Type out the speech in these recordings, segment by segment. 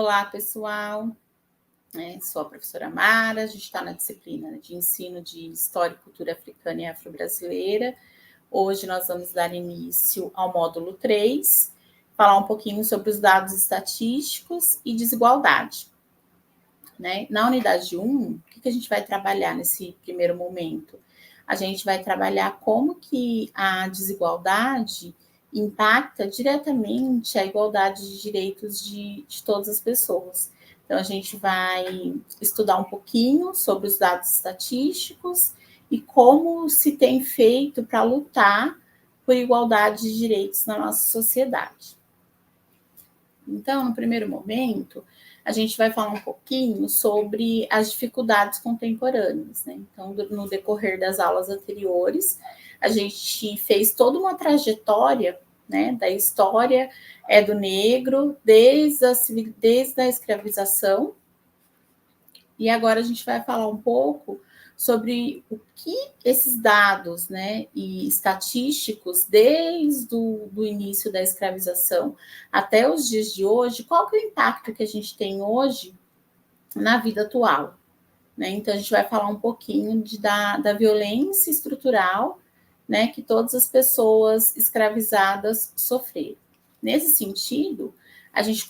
Olá, pessoal. Sou a professora Mara, a gente está na disciplina de ensino de História e Cultura Africana e Afro-Brasileira. Hoje nós vamos dar início ao módulo 3, falar um pouquinho sobre os dados estatísticos e desigualdade. Na unidade 1, o que a gente vai trabalhar nesse primeiro momento? A gente vai trabalhar como que a desigualdade impacta diretamente a igualdade de direitos de todas as pessoas. Então, a gente vai estudar um pouquinho sobre os dados estatísticos e como se tem feito para lutar por igualdade de direitos na nossa sociedade. Então, no primeiro momento, a gente vai falar um pouquinho sobre as dificuldades contemporâneas. Então, no decorrer das aulas anteriores, a gente fez toda uma trajetória da história do negro, desde a escravização, e agora a gente vai falar um pouco sobre o que esses dados e estatísticos, desde o início da escravização até os dias de hoje, qual que é o impacto que a gente tem hoje na vida atual. Então, a gente vai falar um pouquinho da violência estrutural que todas as pessoas escravizadas sofreram. Nesse sentido, a gente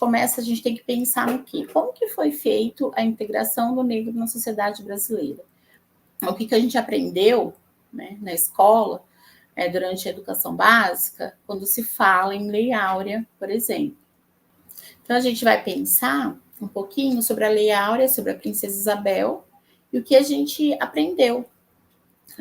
tem que pensar no quê? Como que foi feito a integração do negro na sociedade brasileira? O que a gente aprendeu na escola, durante a educação básica, quando se fala em Lei Áurea, por exemplo. Então, a gente vai pensar um pouquinho sobre a Lei Áurea, sobre a Princesa Isabel, e o que a gente aprendeu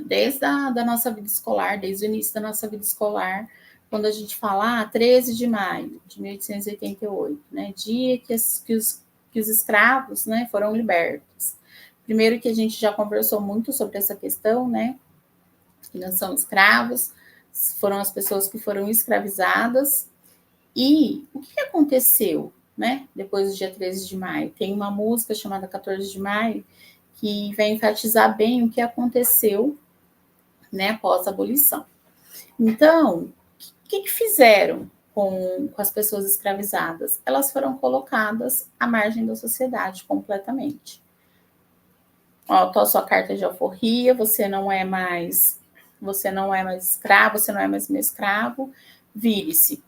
desde a nossa vida escolar, desde o início da nossa vida escolar, quando a gente fala 13 de maio de 1888, dia que os escravos foram libertos. Primeiro que a gente já conversou muito sobre essa questão, que não são escravos, foram as pessoas que foram escravizadas. E o que aconteceu, depois do dia 13 de maio? Tem uma música chamada 14 de maio, que vai enfatizar bem o que aconteceu, após a abolição. Então, o que fizeram com as pessoas escravizadas? Elas foram colocadas à margem da sociedade completamente. Tô a sua carta de alforria, você não é mais escravo, você não é mais meu escravo, vire-se.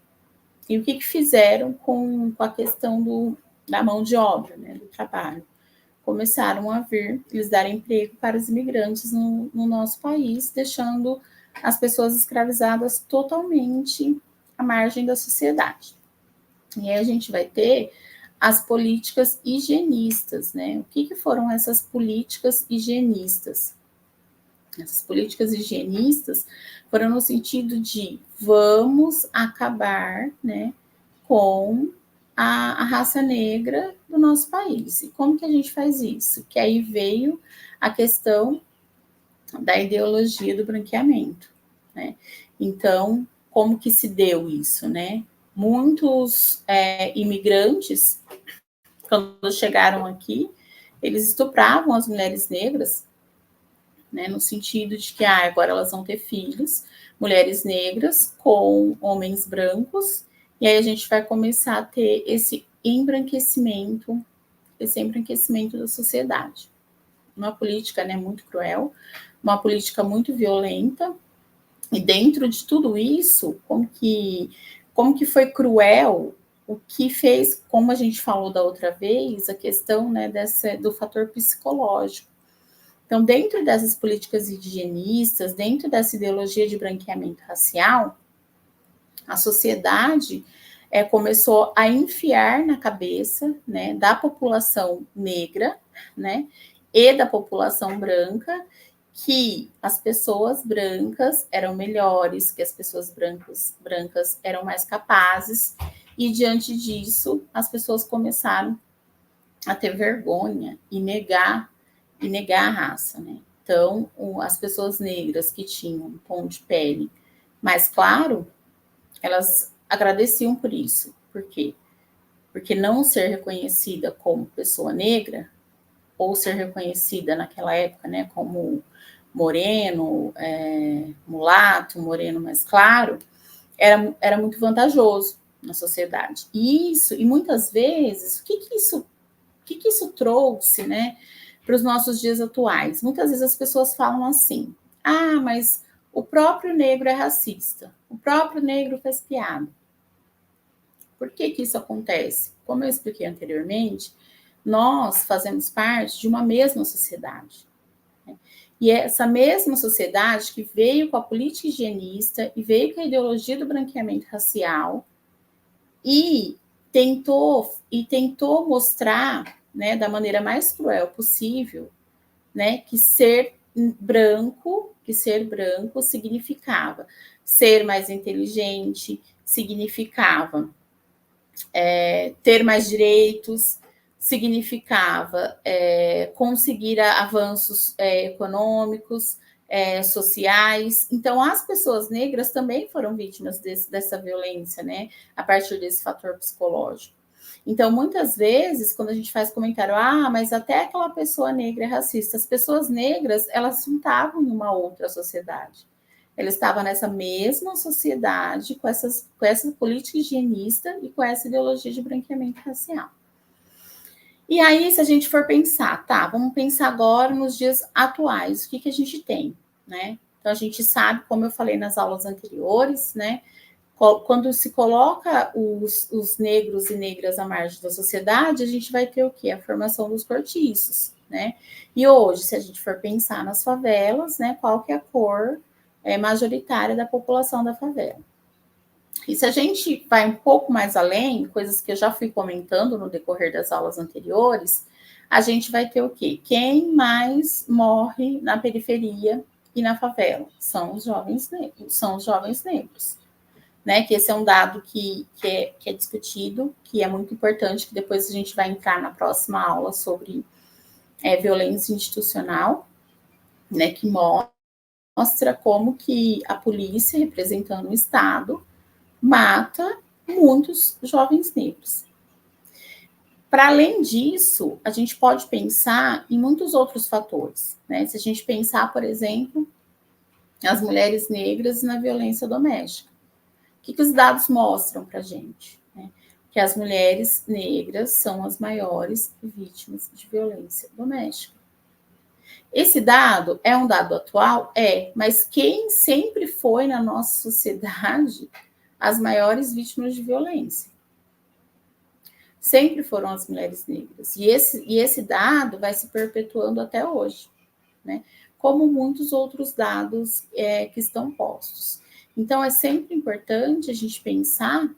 E o que fizeram com a questão da mão de obra, do trabalho? Começaram a eles darem emprego para os imigrantes no nosso país, deixando as pessoas escravizadas totalmente à margem da sociedade. E aí a gente vai ter as políticas higienistas, O que foram essas políticas higienistas? Essas políticas higienistas foram no sentido de vamos acabar, com a raça negra do nosso país. E como que a gente faz isso? Que aí veio a questão da ideologia do branqueamento, Então, como que se deu isso, Muitos imigrantes, quando chegaram aqui, eles estupravam as mulheres negras, no sentido de que agora elas vão ter filhos, mulheres negras com homens brancos, e aí a gente vai começar a ter esse embranquecimento da sociedade. Uma política muito cruel, uma política muito violenta, e dentro de tudo isso, como que foi cruel, o que fez, como a gente falou da outra vez, a questão do fator psicológico. Então, dentro dessas políticas higienistas, dentro dessa ideologia de branqueamento racial, a sociedade começou a enfiar na cabeça da população negra e da população branca que as pessoas brancas eram melhores, que as pessoas brancas eram mais capazes, e diante disso as pessoas começaram a ter vergonha e negar a raça, Então, as pessoas negras que tinham um tom de pele mais claro, elas agradeciam por isso. Por quê? Porque não ser reconhecida como pessoa negra, ou ser reconhecida naquela época, como moreno, mulato, moreno mais claro, era muito vantajoso. na sociedade. E muitas vezes, o que isso trouxe, né, para os nossos dias atuais? Muitas vezes as pessoas falam assim: ah, mas o próprio negro é racista, o próprio negro faz piada. Por que isso acontece? Como eu expliquei anteriormente, nós fazemos parte de uma mesma sociedade. E essa mesma sociedade que veio com a política higienista e veio com a ideologia do branqueamento racial e tentou mostrar, né, da maneira mais cruel possível, né, que ser branco significava ser mais inteligente, significava ter mais direitos, significava conseguir avanços econômicos, sociais. Então, as pessoas negras também foram vítimas dessa violência, né? A partir desse fator psicológico. Então, muitas vezes, quando a gente faz comentário, mas até aquela pessoa negra é racista, as pessoas negras, elas não estavam em uma outra sociedade. Ela estava nessa mesma sociedade, com essa política higienista e com essa ideologia de branqueamento racial. E aí, se a gente for pensar, tá, vamos pensar agora nos dias atuais, o que a gente tem, né? Então, a gente sabe, como eu falei nas aulas anteriores, né? Quando se coloca os negros e negras à margem da sociedade, a gente vai ter o quê? A formação dos cortiços, né? E hoje, se a gente for pensar nas favelas, né, qual que é a cor majoritária da população da favela? E se a gente vai um pouco mais além, coisas que eu já fui comentando no decorrer das aulas anteriores, a gente vai ter o quê? Quem mais morre na periferia e na favela? São os jovens negros. Né, que esse é um dado que é discutido, que é muito importante, que depois a gente vai entrar na próxima aula sobre violência institucional, né, que mostra como que a polícia, representando o Estado, mata muitos jovens negros. Para além disso, a gente pode pensar em muitos outros fatores, né? Se a gente pensar, por exemplo, as mulheres negras na violência doméstica. O que os dados mostram para a gente? Né? Que as mulheres negras são as maiores vítimas de violência doméstica. Esse dado é um dado atual? Mas quem sempre foi na nossa sociedade as maiores vítimas de violência? Sempre foram as mulheres negras. E esse dado vai se perpetuando até hoje, né? Como muitos outros dados que estão postos. Então, é sempre importante a gente pensar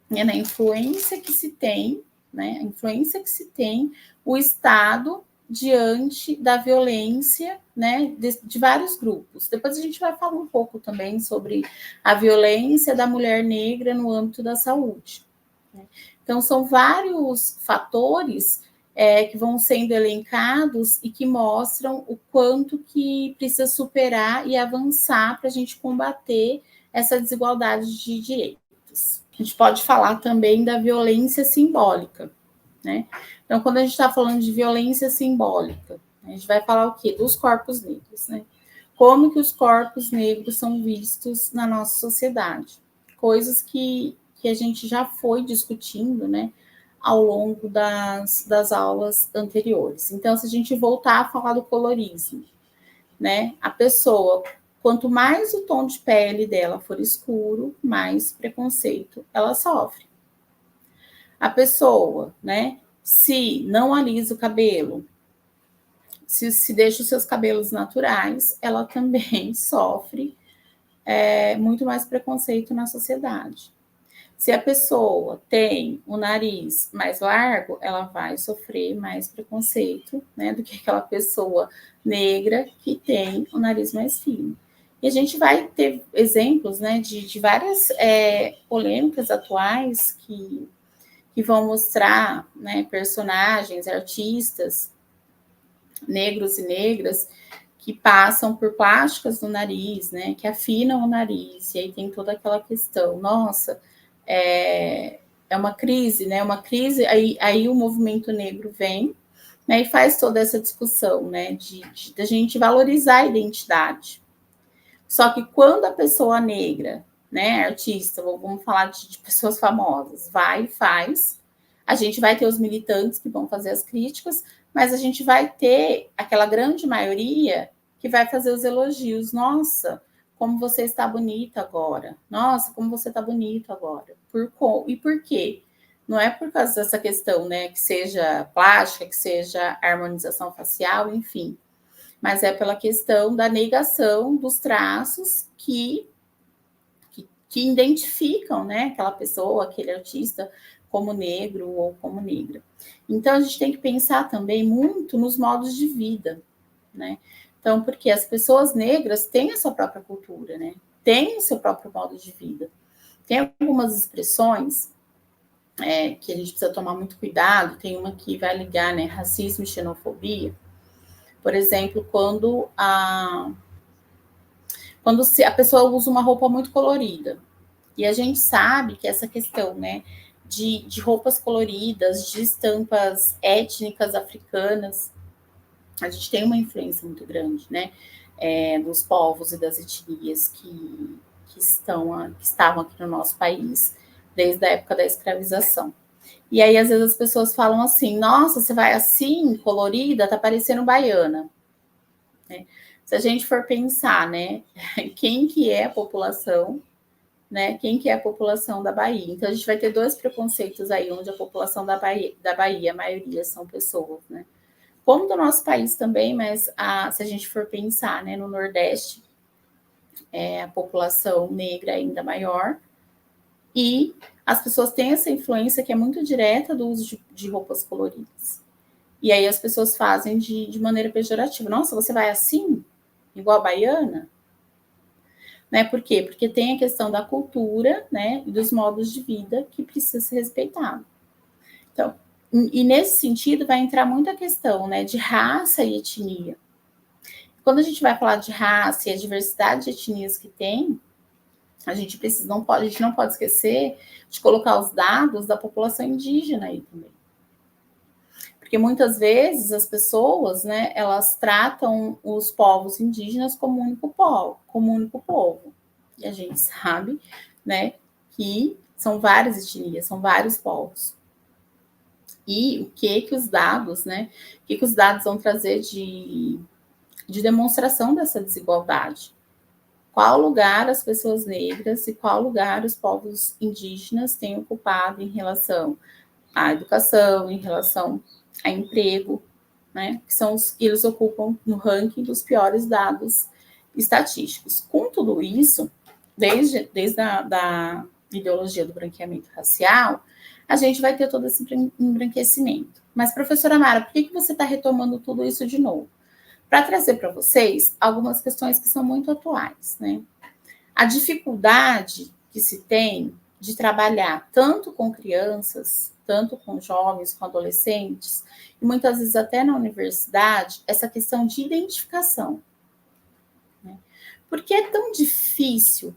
na influência que se tem, né? A influência que se tem o Estado diante da violência, né? De vários grupos. Depois a gente vai falar um pouco também sobre a violência da mulher negra no âmbito da saúde. Né? Então, são vários fatores que vão sendo elencados e que mostram o quanto que precisa superar e avançar para a gente combater essa desigualdade de direitos. A gente pode falar também da violência simbólica, né? Então, quando a gente está falando de violência simbólica, a gente vai falar o quê? Dos corpos negros, né? Como que os corpos negros são vistos na nossa sociedade? Coisas que a gente já foi discutindo, né, ao longo das aulas anteriores. Então, se a gente voltar a falar do colorismo, né, a pessoa, quanto mais o tom de pele dela for escuro, mais preconceito ela sofre. A pessoa, né, se não alisa o cabelo, se deixa os seus cabelos naturais, ela também sofre muito mais preconceito na sociedade. Se a pessoa tem o nariz mais largo, ela vai sofrer mais preconceito, né, do que aquela pessoa negra que tem o nariz mais fino. E a gente vai ter exemplos, né, de várias polêmicas atuais que vão mostrar, né, personagens, artistas negros e negras que passam por plásticas no nariz, né, que afinam o nariz, e aí tem toda aquela questão, nossa, é uma crise, né? Uma crise, aí o movimento negro vem, né, e faz toda essa discussão, né, de a gente valorizar a identidade. Só que quando a pessoa negra, né, artista, vamos falar de pessoas famosas, vai e faz. A gente vai ter os militantes que vão fazer as críticas, mas a gente vai ter aquela grande maioria que vai fazer os elogios. Nossa, como você está bonita agora. Nossa, como você está bonito agora. E por quê? Não é por causa dessa questão, né, que seja plástica, que seja harmonização facial, enfim. Mas é pela questão da negação dos traços que identificam, né, aquela pessoa, aquele artista, como negro ou como negra. Então, a gente tem que pensar também muito nos modos de vida, né? Então, porque as pessoas negras têm a sua própria cultura, né? Têm o seu próprio modo de vida. Tem algumas expressões que a gente precisa tomar muito cuidado, tem uma que vai ligar, né, racismo e xenofobia. Por exemplo, quando a pessoa usa uma roupa muito colorida. E a gente sabe que essa questão, né, de roupas coloridas, de estampas étnicas africanas, a gente tem uma influência muito grande, né, dos povos e das etnias que estavam aqui no nosso país desde a época da escravização. E aí, às vezes, as pessoas falam assim, nossa, você vai assim, colorida, tá parecendo baiana. Né? Se a gente for pensar, né, quem que é a população, né, quem que é a população da Bahia. Então, a gente vai ter dois preconceitos aí, onde a população da Bahia, a maioria são pessoas, né? Como do nosso país também, mas se a gente for pensar, né, no Nordeste, a população negra ainda maior, e as pessoas têm essa influência que é muito direta do uso de roupas coloridas. E aí as pessoas fazem de maneira pejorativa. Nossa, você vai assim? Igual a baiana? Né? Por quê? Porque tem a questão da cultura, né, e dos modos de vida que precisa ser respeitado. Então, e nesse sentido vai entrar muito a questão, né, de raça e etnia. Quando a gente vai falar de raça e a diversidade de etnias que tem, a gente não pode esquecer de colocar os dados da população indígena aí também. Porque muitas vezes as pessoas, né, elas tratam os povos indígenas como um único povo. E a gente sabe, né, que são várias etnias, são vários povos. E o que os dados, né, o que os dados vão trazer de demonstração dessa desigualdade? Qual lugar as pessoas negras e qual lugar os povos indígenas têm ocupado em relação à educação, em relação a emprego, né? Que são os que eles ocupam no ranking dos piores dados estatísticos. Com tudo isso, desde a ideologia do branqueamento racial, a gente vai ter todo esse embranquecimento. Mas, professora Mara, por que você está retomando tudo isso de novo? Para trazer para vocês algumas questões que são muito atuais, né? A dificuldade que se tem de trabalhar tanto com crianças, tanto com jovens, com adolescentes, e muitas vezes até na universidade, essa questão de identificação. Né? Por que é tão difícil,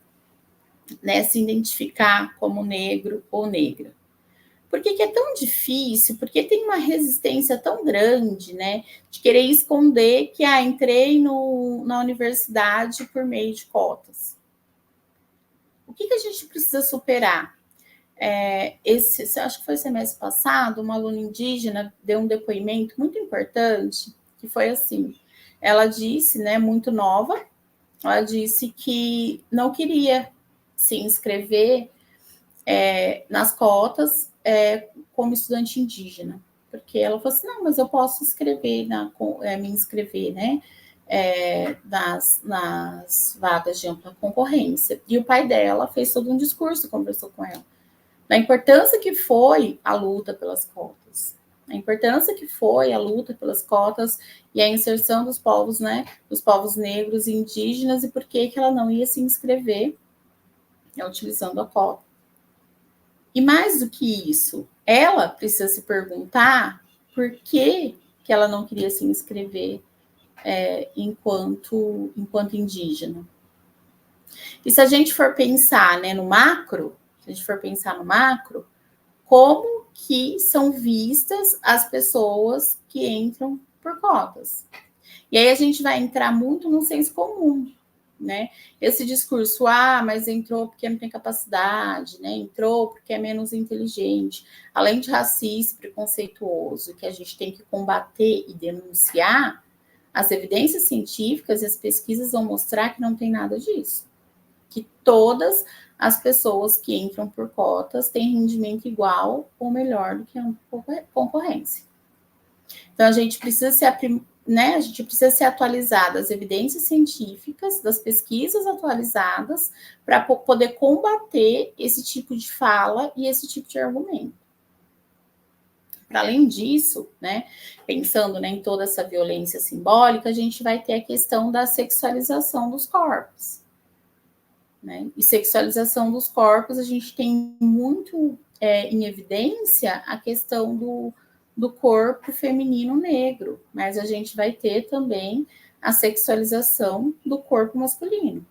né, se identificar como negro ou negra? Por que é tão difícil? Porque tem uma resistência tão grande, né, de querer esconder que entrei na universidade por meio de cotas. O que a gente precisa superar? Acho que foi semestre passado, uma aluna indígena deu um depoimento muito importante, que foi assim, ela disse, né, muito nova, ela disse que não queria se inscrever nas cotas como estudante indígena, porque ela falou assim, não, mas eu posso me inscrever, né, nas vagas de ampla concorrência. E o pai dela fez todo um discurso, conversou com ela, da importância que foi a luta pelas cotas, a importância que foi a luta pelas cotas e a inserção dos povos, né, dos povos negros e indígenas, e por que ela não ia se inscrever utilizando a cota. E mais do que isso, ela precisa se perguntar por que ela não queria se inscrever enquanto indígena. E se a gente for pensar, né, no macro, como que são vistas as pessoas que entram por cotas? E aí a gente vai entrar muito no senso comum, né? Esse discurso, mas entrou porque não tem capacidade, né? Entrou porque é menos inteligente. Além de racista, preconceituoso, que a gente tem que combater e denunciar, as evidências científicas e as pesquisas vão mostrar que não tem nada disso. Que todas as pessoas que entram por cotas têm rendimento igual ou melhor do que a concorrência. Então, a gente precisa a gente precisa se atualizar das evidências científicas, das pesquisas atualizadas, para poder combater esse tipo de fala e esse tipo de argumento. Para além disso, né, pensando, né, em toda essa violência simbólica, a gente vai ter a questão da sexualização dos corpos. Né? E sexualização dos corpos, a gente tem muito em evidência a questão do corpo feminino negro, mas a gente vai ter também a sexualização do corpo masculino.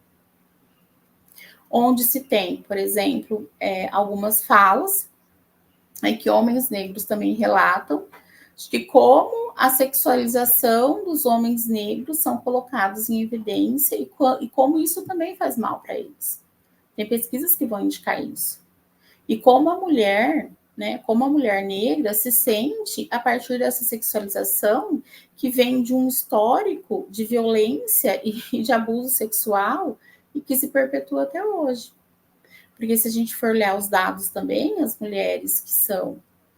Onde se tem, por exemplo, algumas falas que homens negros também relatam de como a sexualização dos homens negros são colocados em evidência e como isso também faz mal para eles. Tem pesquisas que vão indicar isso. E como a mulher, né, como a mulher negra se sente a partir dessa sexualização que vem de um histórico de violência e de abuso sexual e que se perpetua até hoje. Porque se a gente for olhar os dados também, as mulheres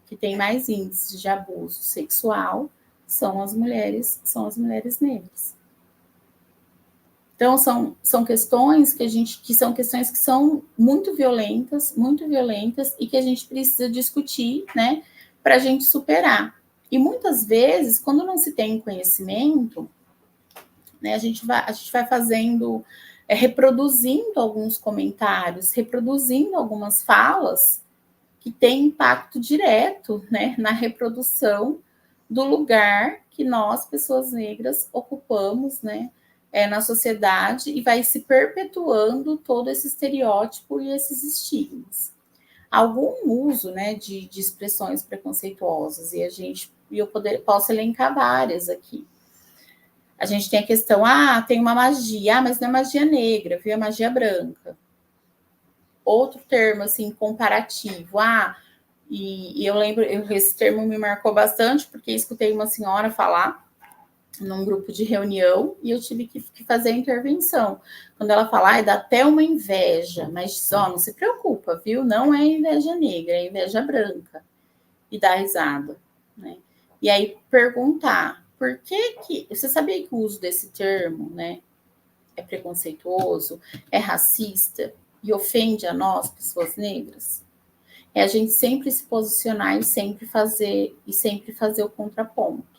que têm mais índices de abuso sexual são as mulheres negras. Então, são questões que são muito violentas e que a gente precisa discutir, né, para a gente superar. E muitas vezes, quando não se tem conhecimento, né, a gente vai fazendo, reproduzindo alguns comentários, reproduzindo algumas falas que têm impacto direto, né, na reprodução do lugar que nós, pessoas negras, ocupamos, né, na sociedade, e vai se perpetuando todo esse estereótipo e esses estigmas. Algum uso, né, de expressões preconceituosas, eu posso elencar várias aqui. A gente tem a questão, tem uma magia, mas não é magia negra, viu? É magia branca. Outro termo, assim, comparativo, e eu lembro, esse termo me marcou bastante, porque escutei uma senhora falar num grupo de reunião e eu tive que fazer a intervenção. Quando ela fala, dá até uma inveja, mas não se preocupa, viu? Não é inveja negra, é inveja branca. E dá risada, né? E aí perguntar, por que você sabia que o uso desse termo, né, é preconceituoso, é racista e ofende a nós, pessoas negras? É a gente sempre se posicionar e sempre fazer o contraponto.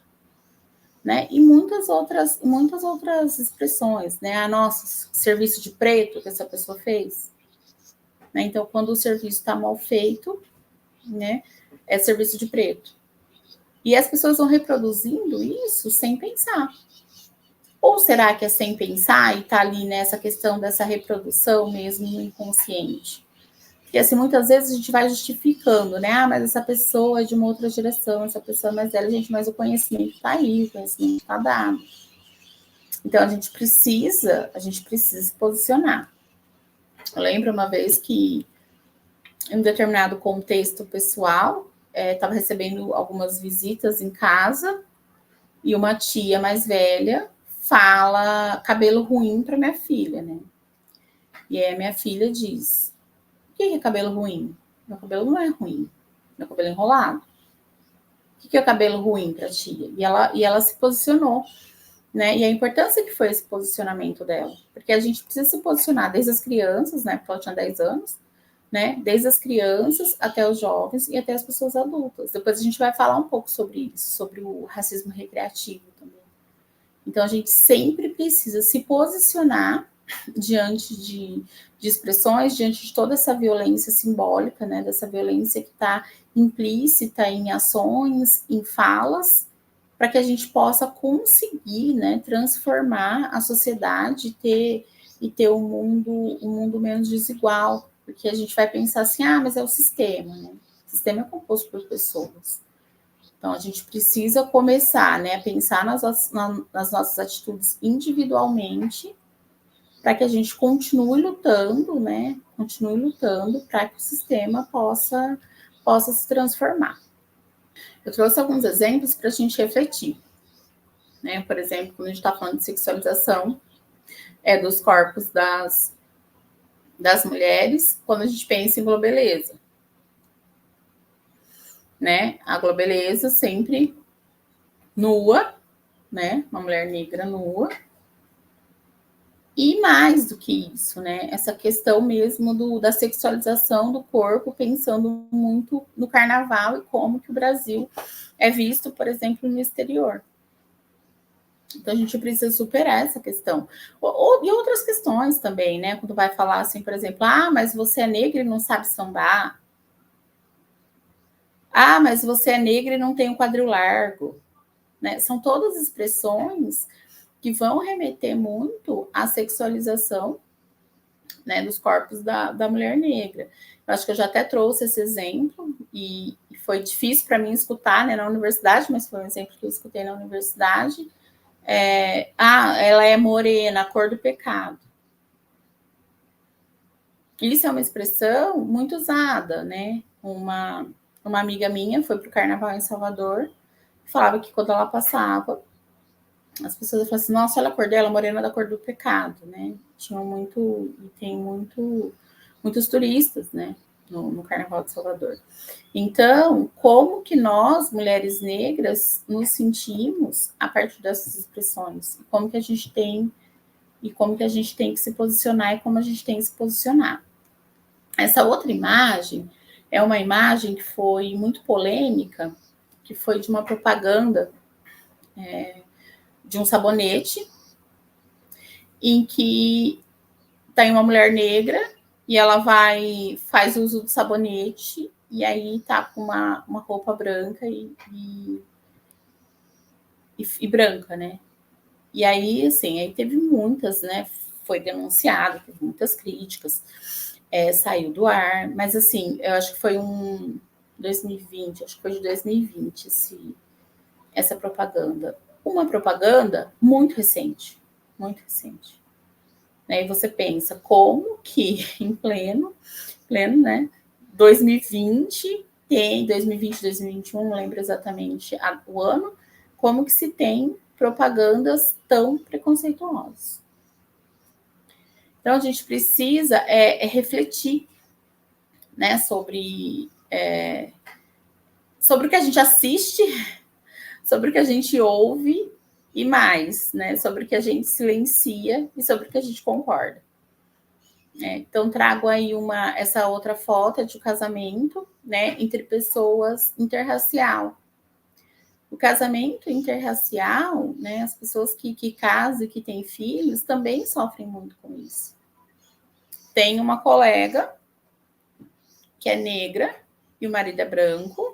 Né? E muitas outras expressões, né? Nossa, serviço de preto que essa pessoa fez. Né? Então, quando o serviço está mal feito, né, é serviço de preto. E as pessoas vão reproduzindo isso sem pensar. Ou será que é sem pensar e está ali nessa questão dessa reprodução mesmo no inconsciente? Porque assim, muitas vezes a gente vai justificando, né? Mas essa pessoa é de uma outra geração, essa pessoa é mais velha, gente, mas o conhecimento está aí, o conhecimento está dado. Então, a gente precisa se posicionar. Eu lembro uma vez que, em um determinado contexto pessoal, estava recebendo algumas visitas em casa e uma tia mais velha fala cabelo ruim para minha filha, né? E aí a minha filha diz, o que é cabelo ruim? Meu cabelo não é ruim, meu cabelo é enrolado. O que é o cabelo ruim para a tia? E ela se posicionou. Né? E a importância que foi esse posicionamento dela, porque a gente precisa se posicionar desde as crianças, né? Porque ela tinha 10 anos, né? Desde as crianças até os jovens e até as pessoas adultas. Depois a gente vai falar um pouco sobre isso, sobre o racismo recreativo também. Então a gente sempre precisa se posicionar diante de expressões, diante de toda essa violência simbólica, né? Dessa violência que está implícita em ações, em falas, para que a gente possa conseguir, né, transformar a sociedade e ter um mundo menos desigual, porque a gente vai pensar assim, mas é o sistema, né? O sistema é composto por pessoas. Então, a gente precisa começar, né, a pensar nas nossas atitudes individualmente, para que a gente continue lutando, né? Continue lutando para que o sistema possa se transformar. Eu trouxe alguns exemplos para a gente refletir, né? Por exemplo, quando a gente está falando de sexualização dos corpos das mulheres, quando a gente pensa em globeleza, né? A globeleza sempre nua, né? Uma mulher negra nua. E mais do que isso, né? Essa questão mesmo da sexualização do corpo, pensando muito no carnaval e como que o Brasil é visto, por exemplo, no exterior. Então, a gente precisa superar essa questão. E outras questões também, né? Quando vai falar assim, por exemplo, mas você é negra e não sabe sambar. Mas você é negra e não tem um quadril largo. Né? São todas expressões que vão remeter muito à sexualização, né, dos corpos da mulher negra. Eu acho que eu já até trouxe esse exemplo e foi difícil para mim escutar, né, na universidade, mas foi um exemplo que eu escutei na universidade. Ela é morena, a cor do pecado. Isso é uma expressão muito usada, né? Uma amiga minha foi para o carnaval em Salvador, falava que quando ela passava, as pessoas falavam assim, nossa, olha a cor dela, morena da cor do pecado, né? Tem muitos turistas, né? No Carnaval de Salvador. Então, como que nós, mulheres negras, nos sentimos a partir dessas expressões? Como que a gente tem que se posicionar e como a gente tem que se posicionar. Essa outra imagem é uma imagem que foi muito polêmica, que foi de uma propaganda de um sabonete, em que tem uma mulher negra e ela faz uso do sabonete e aí tá com uma roupa branca e branca, né? E aí, assim, aí teve muitas, né? Foi denunciado, teve muitas críticas, saiu do ar, mas assim, eu acho que foi 2020, acho que foi de 2020 essa propaganda. Uma propaganda muito recente, né? E você pensa, como que em pleno, né? 2020, 2021, não lembro exatamente o ano, como que se tem propagandas tão preconceituosas. Então, a gente precisa refletir, né, sobre o que a gente assiste, sobre o que a gente ouve e mais, né, sobre o que a gente silencia e sobre o que a gente concorda. Então, trago aí essa outra foto de um casamento, né, entre pessoas interracial. O casamento interracial, né, as pessoas que casam e que têm filhos também sofrem muito com isso. Tem uma colega que é negra e o marido é branco,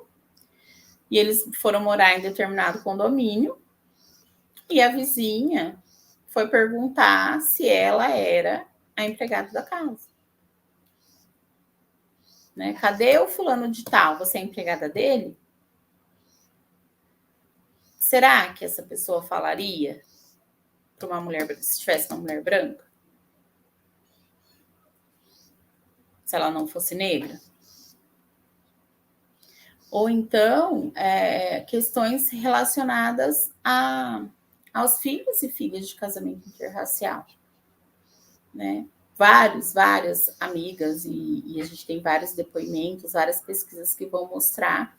e eles foram morar em determinado condomínio, e a vizinha foi perguntar se ela era a empregada da casa. Né? Cadê o fulano de tal? Você é empregada dele? Será que essa pessoa falaria para uma mulher, se tivesse uma mulher branca? Se ela não fosse negra? Ou então, questões relacionadas aos filhos e filhas de casamento interracial, né? Várias amigas, e a gente tem vários depoimentos, várias pesquisas que vão mostrar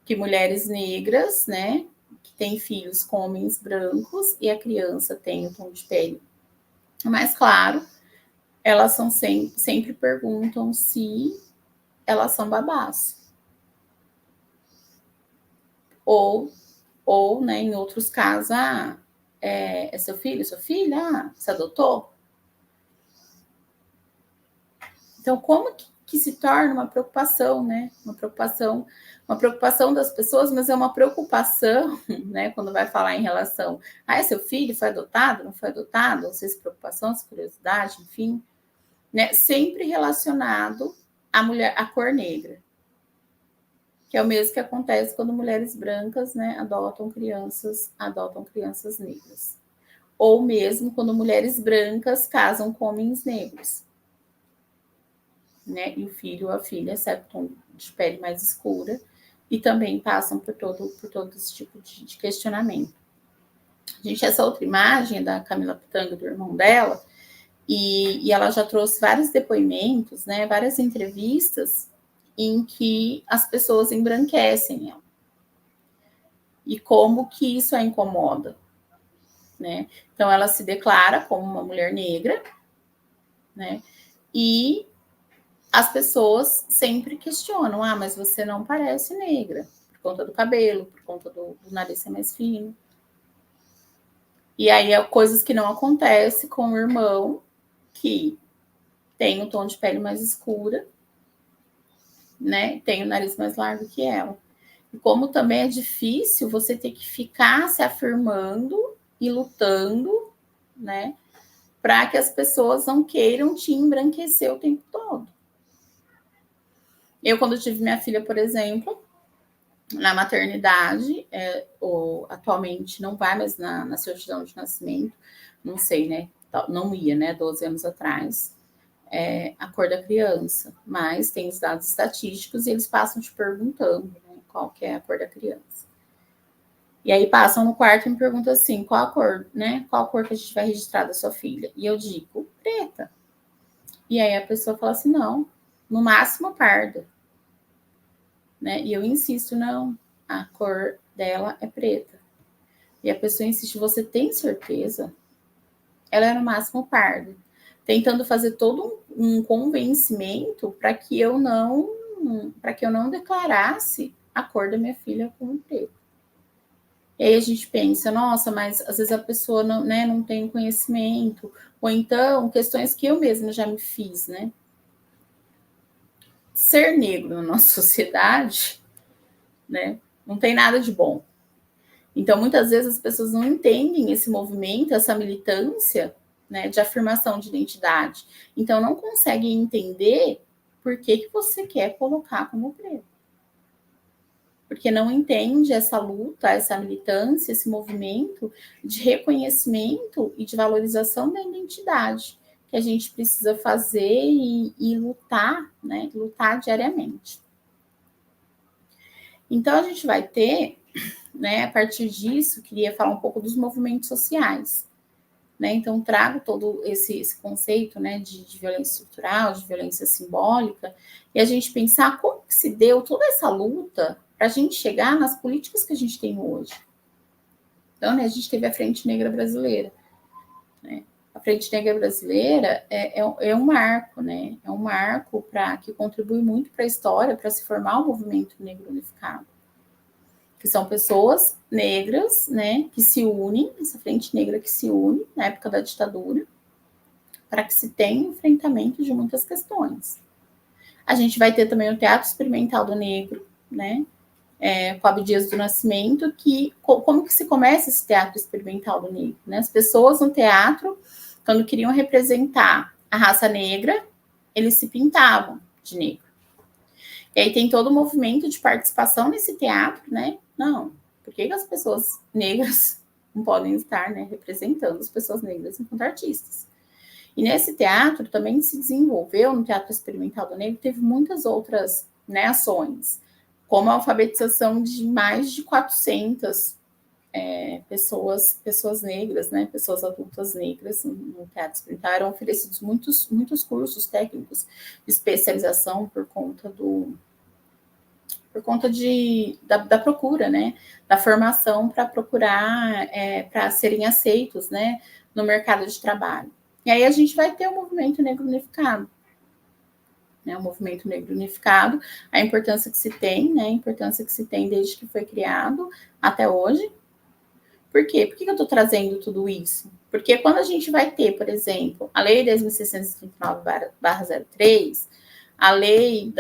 que mulheres negras, né, que têm filhos com homens brancos e a criança tem um tom de pele mais claro, elas são sempre perguntam se elas são babás. Ou né, em outros casos, é seu filho, sua filha? Você adotou? Então, como que se torna uma preocupação, né? Uma preocupação das pessoas, mas é uma preocupação, né? Quando vai falar em relação é seu filho, foi adotado, não foi adotado? Ou seja, preocupação, curiosidade, enfim, né? Sempre relacionado à cor negra, que é o mesmo que acontece quando mulheres brancas, né, adotam crianças negras. ou mesmo quando mulheres brancas casam com homens negros, né? E o filho ou a filha, certo, tom de pele mais escura, e também passam por todo esse tipo de questionamento. Gente, essa outra imagem é da Camila Pitanga, do irmão dela, e ela já trouxe vários depoimentos, né, várias entrevistas em que as pessoas embranquecem ela. E como que isso a incomoda, né? Então, ela se declara como uma mulher negra, né? E as pessoas sempre questionam, mas você não parece negra, por conta do cabelo, por conta do nariz ser mais fino. E aí, coisas que não acontecem com o irmão, que tem um tom de pele mais escura, né? Tem o nariz mais largo que ela. E como também é difícil você ter que ficar se afirmando e lutando, né? Para que as pessoas não queiram te embranquecer o tempo todo. Eu, quando tive minha filha, por exemplo, na maternidade, atualmente não vai mais na certidão de nascimento, não sei, né? Não ia, né? 12 anos atrás. A cor da criança, mas tem os dados estatísticos e eles passam te perguntando, né, qual que é a cor da criança. E aí passam no quarto e me perguntam assim, qual a cor, né? Qual a cor que a gente vai registrar da sua filha? E eu digo, preta. E aí a pessoa fala assim, não, no máximo parda. Né? E eu insisto, não, a cor dela é preta. E a pessoa insiste, você tem certeza? Ela é no máximo parda. Tentando fazer todo um convencimento para que eu não declarasse a cor da minha filha como preto. E aí a gente pensa, nossa, mas às vezes a pessoa não, né, não tem conhecimento, ou então questões que eu mesma já me fiz, né? Ser negro na nossa sociedade, né, não tem nada de bom. Então, muitas vezes as pessoas não entendem esse movimento, essa militância, né, de afirmação de identidade. Então, não conseguem entender por que você quer colocar como preto. Porque não entende essa luta, essa militância, esse movimento de reconhecimento e de valorização da identidade que a gente precisa fazer e lutar, né, lutar diariamente. Então, a gente vai ter, né, a partir disso, queria falar um pouco dos movimentos sociais. Né? Então, trago todo esse conceito, né, de violência estrutural, de violência simbólica, e a gente pensar como que se deu toda essa luta para a gente chegar nas políticas que a gente tem hoje. Então, né, a gente teve a Frente Negra Brasileira. Né? A Frente Negra Brasileira é um marco, né? É um marco que contribui muito para a história, para se formar o movimento negro unificado. Que são pessoas negras, né, que se unem, essa frente negra que se une na época da ditadura, para que se tenha enfrentamento de muitas questões. A gente vai ter também o Teatro Experimental do Negro, né, com Abdias do Nascimento, como que se começa esse Teatro Experimental do Negro? Né? As pessoas no teatro, quando queriam representar a raça negra, eles se pintavam de negro. E aí tem todo o movimento de participação nesse teatro, né? Não, por que as pessoas negras não podem estar, né, representando as pessoas negras enquanto artistas? E nesse teatro também se desenvolveu, no Teatro Experimental do Negro, teve muitas outras, né, ações, como a alfabetização de mais de 400 pessoas negras, né, pessoas adultas negras no Teatro Experimental. Eram oferecidos muitos cursos técnicos de especialização por conta da procura, né, da formação para procurar, para serem aceitos, né, no mercado de trabalho. E aí a gente vai ter o movimento negro unificado, né, o movimento negro unificado, a importância que se tem, né, a importância que se tem desde que foi criado até hoje. Por quê? Por que eu estou trazendo tudo isso? Porque quando a gente vai ter, por exemplo, a Lei 10.639/03, a lei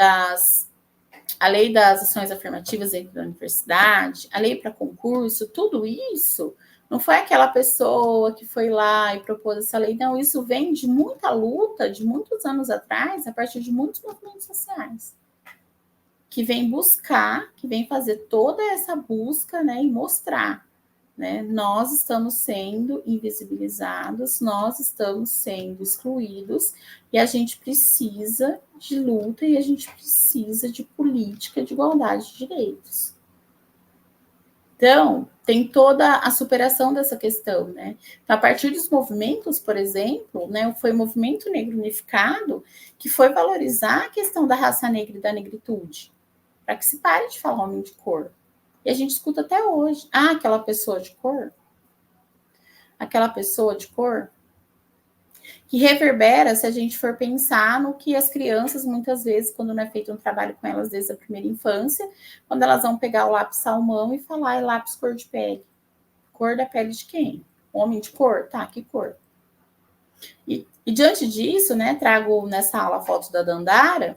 das ações afirmativas dentro da universidade, a lei para concurso, tudo isso não foi aquela pessoa que foi lá e propôs essa lei, não, isso vem de muita luta, de muitos anos atrás, a partir de muitos movimentos sociais, que vem fazer toda essa busca, né, e mostrar né? Nós estamos sendo invisibilizados, nós estamos sendo excluídos, e a gente precisa de luta e a gente precisa de política de igualdade de direitos. Então, tem toda a superação dessa questão, né? Então, a partir dos movimentos, por exemplo, né, foi o Movimento Negro Unificado que foi valorizar a questão da raça negra e da negritude, para que se pare de falar homem de cor. E a gente escuta até hoje. Ah, aquela pessoa de cor? Aquela pessoa de cor? Que reverbera se a gente for pensar no que as crianças, muitas vezes, quando não é feito um trabalho com elas desde a primeira infância, quando elas vão pegar o lápis salmão e falar, é lápis cor de pele. Cor da pele de quem? Homem de cor? Tá, que cor? E diante disso, né, trago nessa aula a foto da Dandara,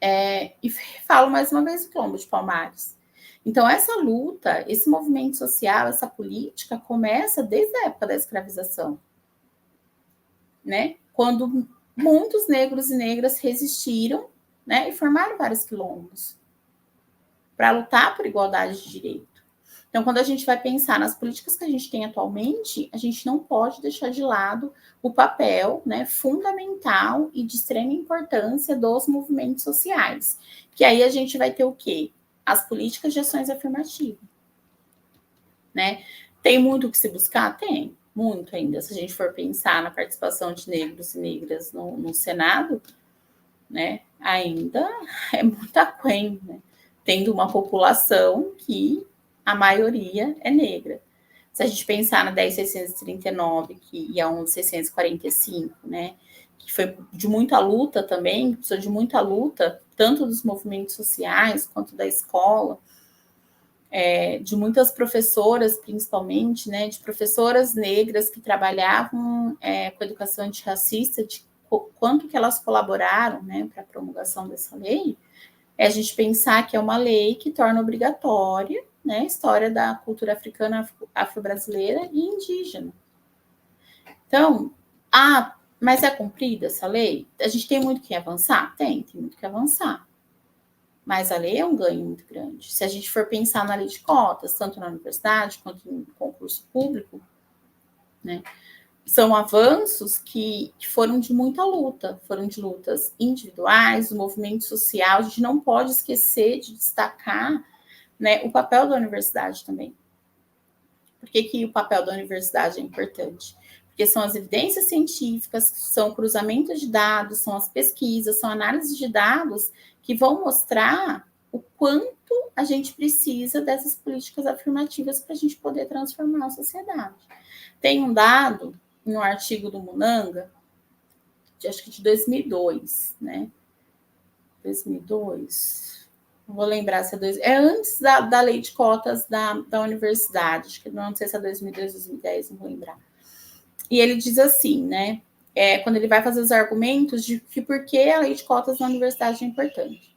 e falo mais uma vez o Quilombo de Palmares. Então, essa luta, esse movimento social, essa política começa desde a época da escravização, né? Quando muitos negros e negras resistiram, né, e formaram vários quilombos para lutar por igualdade de direito. Então, quando a gente vai pensar nas políticas que a gente tem atualmente, a gente não pode deixar de lado o papel, né, fundamental e de extrema importância dos movimentos sociais. Que aí a gente vai ter o quê? As políticas de ações afirmativas, né? Tem muito o que se buscar? Tem, muito ainda. Se a gente for pensar na participação de negros e negras no Senado, né, ainda é muito aquém, né? Tendo uma população que a maioria é negra. Se a gente pensar na 10.639 e a 11.645, né, que foi de muita luta também, precisou de muita luta, tanto dos movimentos sociais quanto da escola, de muitas professoras, principalmente, né, de professoras negras que trabalhavam com educação antirracista, de quanto que elas colaboraram, né, para a promulgação dessa lei, é a gente pensar que é uma lei que torna obrigatória, né, a história da cultura africana, afro-brasileira e indígena. Então, mas é cumprida essa lei? A gente tem muito que avançar? Tem muito que avançar. Mas a lei é um ganho muito grande. Se a gente for pensar na lei de cotas, tanto na universidade quanto no concurso público, né, são avanços que foram de muita luta, foram de lutas individuais, do movimento social. A gente não pode esquecer de destacar, né, o papel da universidade também. Por que o papel da universidade é importante? Porque são as evidências científicas, são cruzamentos de dados, são as pesquisas, são análises de dados que vão mostrar o quanto a gente precisa dessas políticas afirmativas para a gente poder transformar a sociedade. Tem um dado no artigo do Munanga, acho que de 2002, né? 2002, não vou lembrar se é antes da lei de cotas da universidade, acho que não sei se é 2002, 2010, não vou lembrar. E ele diz assim, né? Quando ele vai fazer os argumentos de que por que a lei de cotas na universidade é importante.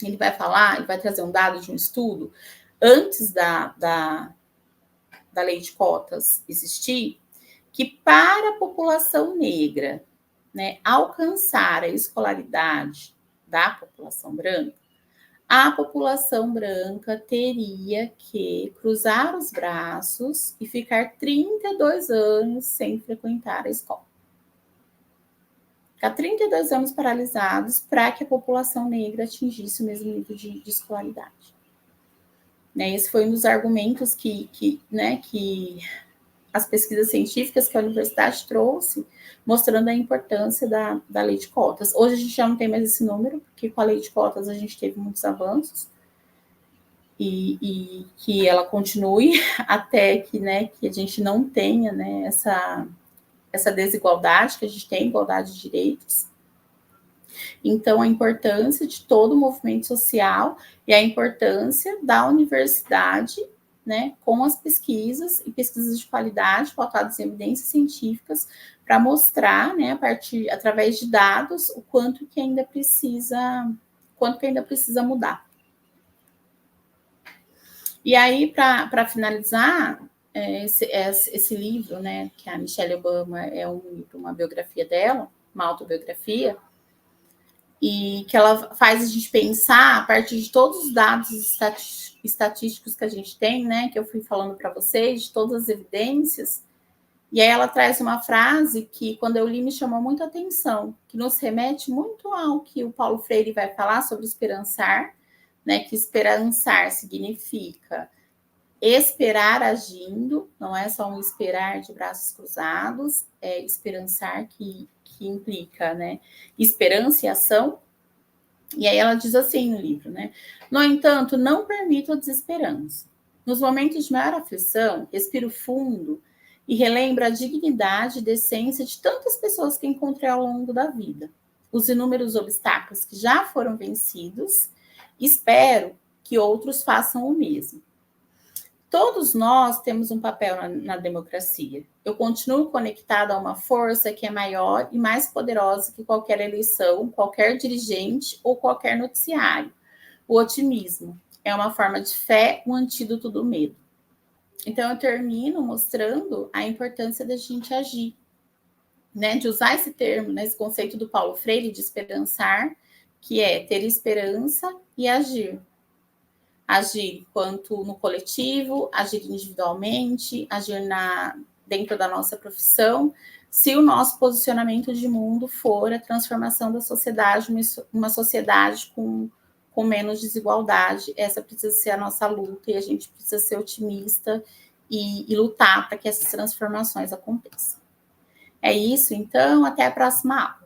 Ele vai falar, ele vai trazer um dado de um estudo antes da lei de cotas existir, que para a população negra, né, alcançar a escolaridade da população branca, a população branca teria que cruzar os braços e ficar 32 anos sem frequentar a escola. Ficar 32 anos paralisados para que a população negra atingisse o mesmo nível de escolaridade. Né, esse foi um dos argumentos que as pesquisas científicas que a universidade trouxe, mostrando a importância da lei de cotas. Hoje a gente já não tem mais esse número, porque com a lei de cotas a gente teve muitos avanços, e que ela continue até que a gente não tenha, né, essa desigualdade, que a gente tem igualdade de direitos. Então, a importância de todo o movimento social e a importância da universidade, né, com as pesquisas e pesquisas de qualidade pautadas em evidências científicas para mostrar, né, através de dados, o quanto que ainda precisa mudar. E aí, para finalizar, esse livro, né, que a Michelle Obama é uma biografia dela, uma autobiografia, e que ela faz a gente pensar a partir de todos os dados estatísticos que a gente tem, né, que eu fui falando para vocês, de todas as evidências. E aí ela traz uma frase que, quando eu li, me chamou muito a atenção, que nos remete muito ao que o Paulo Freire vai falar sobre esperançar, né, que esperançar significa esperar agindo, não é só um esperar de braços cruzados, é esperançar que implica, né, esperança e ação. E aí ela diz assim no livro, né, no entanto, não permito a desesperança. Nos momentos de maior aflição, respiro fundo e relembro a dignidade e decência de tantas pessoas que encontrei ao longo da vida. Os inúmeros obstáculos que já foram vencidos, espero que outros façam o mesmo. Todos nós temos um papel na democracia. Eu continuo conectada a uma força que é maior e mais poderosa que qualquer eleição, qualquer dirigente ou qualquer noticiário. O otimismo é uma forma de fé, um antídoto do medo. Então, eu termino mostrando a importância da gente agir, né? De usar esse termo, né? Esse conceito do Paulo Freire de esperançar, que é ter esperança e agir. Agir enquanto no coletivo, agir individualmente, agir dentro da nossa profissão, se o nosso posicionamento de mundo for a transformação da sociedade, uma sociedade com menos desigualdade. Essa precisa ser a nossa luta e a gente precisa ser otimista e lutar para que essas transformações aconteçam. É isso, então, até a próxima aula.